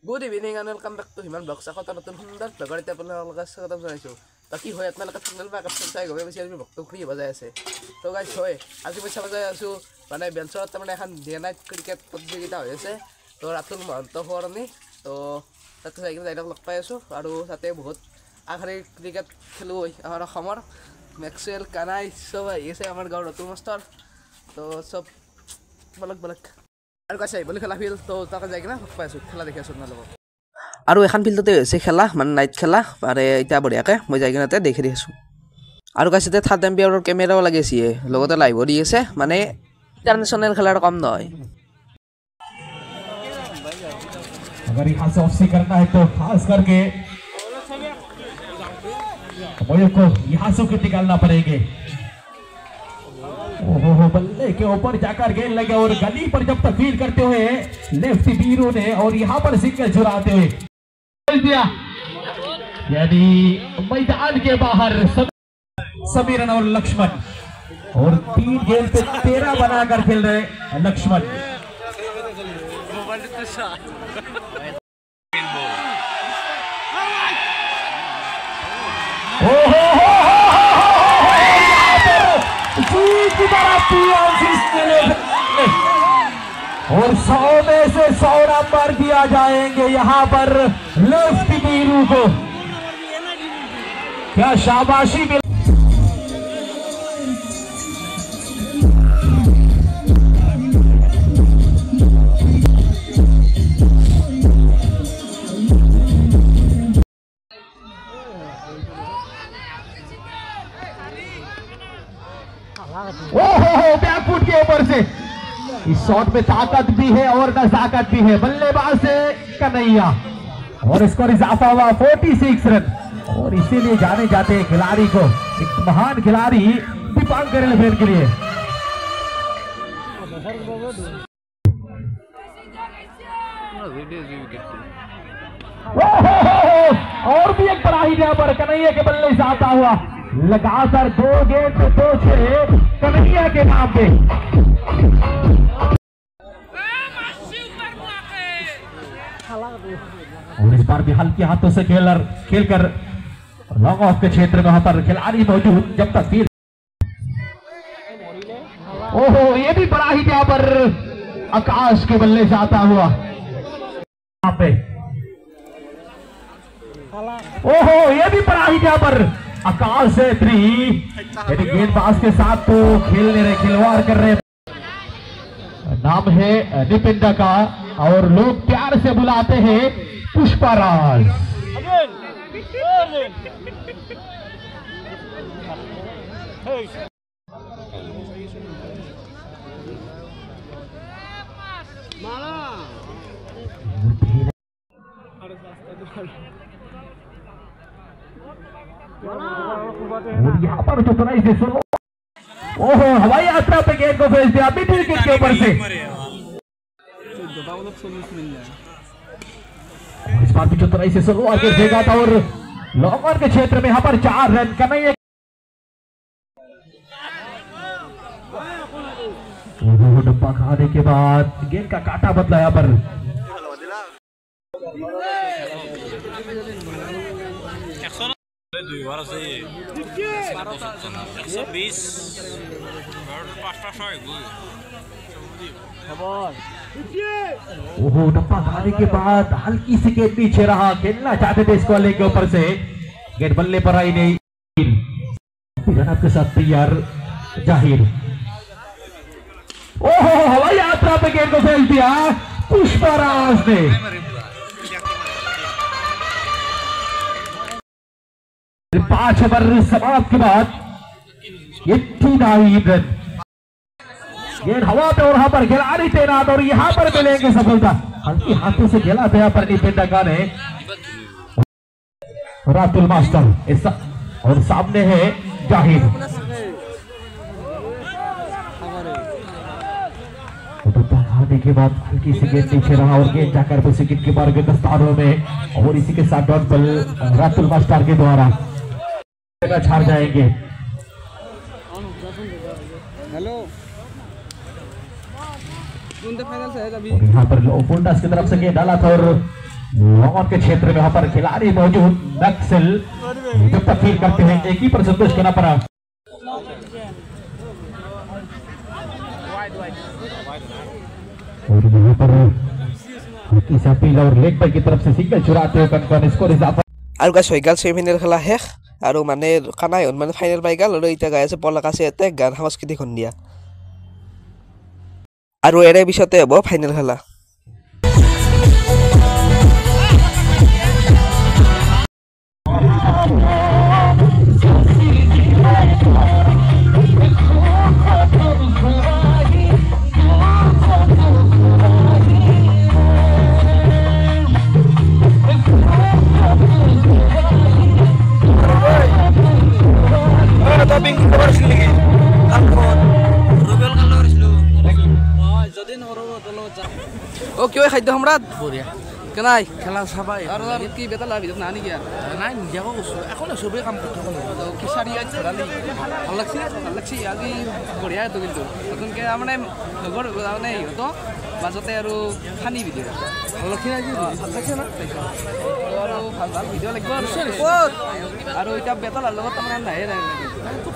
Good evening and welcome back to Himan Vlogs. Ako nutun hundar vlogger এতিয়া আপোনালোকক স্বাগতম জনাইছো। বাকি হয় আপোনালোকে চেনেল বা কাপছন চাই গবে বেছি আমি ভক্ত ফ্ৰী বজাই আছে। তো গাইস হয় আজি মই চাব যাই আছো মানে বেঞ্চত মানে এখন ডে নাইট ক্ৰিকেট প্ৰতিযোগিতা হৈ আছে। তো ৰাতুল মহন্ত হৰণি তো তাতে যাই কিনে লগ পাই আছো আৰু তাতে বহুত আখৰি ক্ৰিকেট খেলু আমাৰ অসমৰ মেক্সৱেল কানাই সব আছে আমাৰ গাঁৱৰ নতুন মাষ্টাৰ। তো সব বলক আৰু কাছে বলি খেলা ফিল তো তাকে যাই কিনে লগ পাই আছো খেলা দেখি আছো আপোনালোকক। আৰু এখন ফিল্ডতে হৈছে খেলা মানে নাইট খেলা আৰু এতিয়া বঢ়িয়াকৈ মই যাই কিনে দেখি আছো। আৰু কাছে থাৰ্ড এম্পিয়াৰৰ কেমেৰাও লাগিছে লগতে লাইভো দি আছে মানে ইণ্টাৰনেশ্যনেল খেলাৰ কম নহয়। अगर यहाँ से ऑफ करना है तो खास करके मोयो को यहाँ से निकालना पड़ेंगे। ओहो बल्ले के ऊपर जाकर गेंद लगे और गली पर जब तक फील्ड करते हुए लेफ्ट बीरो ने और यहाँ पर सिंगल चुराते हुए यानी मैदान के बाहर समीरन और लक्ष्मण और 3 गेंद पे 13 बनाकर खेल रहे लक्ष्मण। और 100 में से 100 नंबर दिया जाएंगे यहाँ पर लेफ्ट बीरू को। क्या शाबाशी मिल बैकफुट के ऊपर से इस शॉट में ताकत भी है और नजाकत भी है। बल्लेबाज से कन्हैया और स्कोर इजाफा हुआ 46 रन और इसीलिए जाने जाते हैं खिलाड़ी को एक महान खिलाड़ी दीपांकर फेर के लिए। और भी एक बड़ा ही यहाँ पर कन्हैया के बल्ले से आता हुआ लगातार 2 गेंद पे 2 6 कन्हैया के नाम पे। और इस बार भी हल्के हाथों से खेलकर लॉन्ग ऑफ के क्षेत्र में वहां पर खिलाड़ी मौजूद जब तक फील्ड। ओहो ये भी बड़ा ही यहाँ पर आकाश के बल्ले से आता हुआ यहाँ पे। ओहो ये भी बड़ा ही यहाँ पर आकाश से 3 गेंदबाज के साथ तो खेलने रहे खिलवाड़ कर रहे। नाम है निपिंदा का और लोग प्यार से बुलाते हैं पुष्पाराज। यहाँ पर तो से सुनो। ओहो हवाई यात्रा पे गेंद को भेज दिया मिडिल विकेट के ऊपर से। इस बार भी चतुराई से सुनो आगे देगा था और लॉन्ग ऑन के क्षेत्र में यहाँ पर 4 रन कन्हैया। डब्बा खाने के बाद गेंद का काटा बदला यहाँ पर। ओहो डब्बा खाने के बाद हल्की सी गेंद पीछे रहा खेलना चाहते थे इसको लेके ऊपर से गेंद बल्ले पर आई नहीं। आपके साथ तैयार जाहिर। ओहो हवाई यात्रा पे गेंद को फेंक दिया पुष्पाराज ने। 5 ओवर समाप्त के बाद 89 रन गेंद हवा पे और वहां पर खिलाड़ी तैनात और यहां पर मिलेंगे सफलता। हल्की हाथों से खेला था यहाँ पर निपिंदा ने रातुल मास्टर और सामने है जाहिर। आने के बाद हल्की सी गेंद पीछे रहा और गेंद जाकर विकेट के बार के दस्तारों में और इसी के साथ डॉट बॉल रातुल मास्टर के द्वारा छाड़ जाएंगे। हेलो यहाँ पर ओपोल्डास की तरफ से गेंद डाला था और लॉन के क्षेत्र में वहां पर खिलाड़ी मौजूद नक्सल जब तक फील करते हैं एक ही पर संतोष करना पड़ा और यहाँ पर हल्की सा अपील और लेग बाई की तरफ से सिंगल चुराते हुए कनकन स्कोर इजाफा আৰু গাইছ হৈ গ'ল ছেমিফাইনেল খেলা শেষ আৰু মানে কানাই মানে ফাইনেল পাই গ'ল আৰু এতিয়া গাই আছে পলাক আছে ইয়াতে গান সাংস্কৃতিক সন্ধিয়া আৰু এৰে পিছতে হ'ব ফাইনেল খেলা ओ क्यों खाद्य सम्राट बढ़िया केनाय खेला चाबाय আৰু কি বেটা লাভ ভিতৰত নানি কিয়া নাই নিদিয়াকো কৈছোঁ এখন চবেই কাম কৰি থাকিব লাগিব খিচাৰি আজ ধৰালি ভাল লাগছি আজি বঢ়িয়া এইটো কিন্তু নতুনকৈ মানে লগৰ মানে সিহঁতৰ মাজতে আৰু ফানি ভিডিঅ' ভাল লাগছি আজি ভাল লাগছে না আৰু ভাল ভাল ভিডিঅ' লাগিব আৰু আৰু এতিয়া বেটাৰ লগত তাৰমানে নাহে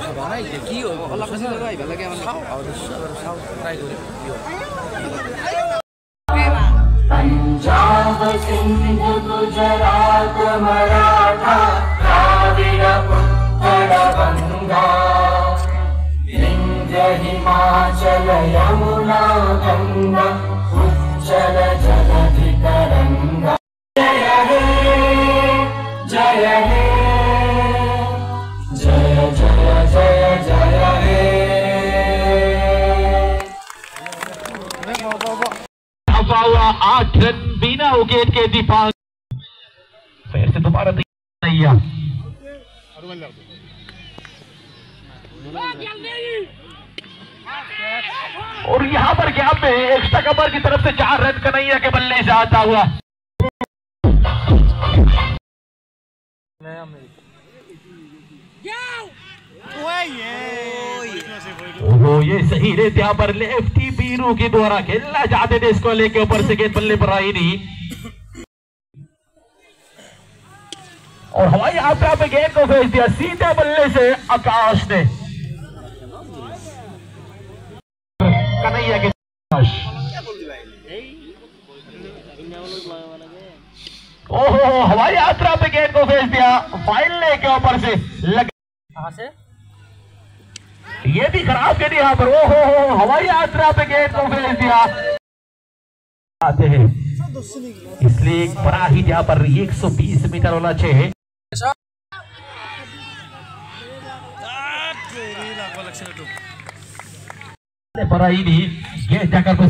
ভাবা নাই কি অলপ বেছি লৈ আহিব লাগে মানে চাওঁ ট্ৰাই কৰিম पंजाब सिंध गुजरात मराठा द्राविड उत्कल गंगा विंध्य हिमाचल यमुना गंगा उज्जल जलधि तरंगा जय हे जय हे जय जय जय जय हे हुआ 8 रन बिना विकेट के दीपक फिर से दोबारा नैया और यहां पर क्या पे एक्स्ट्रा कवर की तरफ से 4 रन कन्हैया के बल्ले से आता हुआ ओहो ये सही रेत यहाँ पर लेफ्टी बीरू के द्वारा खेलना चाहते थे इसको लेके ऊपर से गेंद बल्ले पर आई नहीं और हवाई यात्रा पे गेंद को भेज दिया सीधे बल्ले से आकाश ने कन्हैया के ओहो हवाई यात्रा पे गेंद को भेज दिया फाइनल के ऊपर से कहां से ये भी खराब गेंद यहाँ पर ओहो हवाई यात्रा पे गेंद को भेज दिया आते हैं इसलिए बड़ा ही यहाँ पर 120 मीटर वाला 6 बड़ा ही नहीं ये जाकर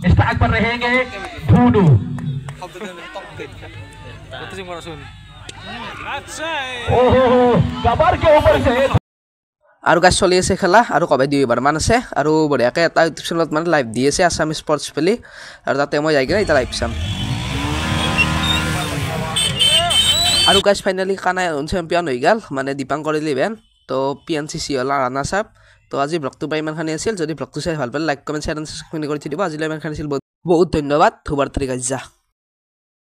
स्टार्ट पर रहेंगे ढूंढू ओहो कबर के ऊपर से আৰু গাছ চলি আছে খেলা আৰু কবাই 2 বাৰমান আছে আৰু বঢ়িয়াকৈ এটা ইউটিউব চেনেলত মানে লাইভ দি আছে আছামিজ স্পৰ্টছ বুলি আৰু তাতে মই যাই কিনে এটা লাইভ চাম আৰু গাছ ফাইনালি কানাই চেম্পিয়ন হৈ গ'ল মানে দীপাংকৰ 11 তো পিএনচিচি হ'ল ৰাণা চাপ তো আজি ব্লগটো পাই ইমানখানি আছিল যদি ব্লগটো চাই ভাল পালে like comment share and subscribe কৰি থৈ দিব আজিলৈ ইমানখানি আছিল বহুত ধন্যবাদ শুভৰাত্ৰি গাইজা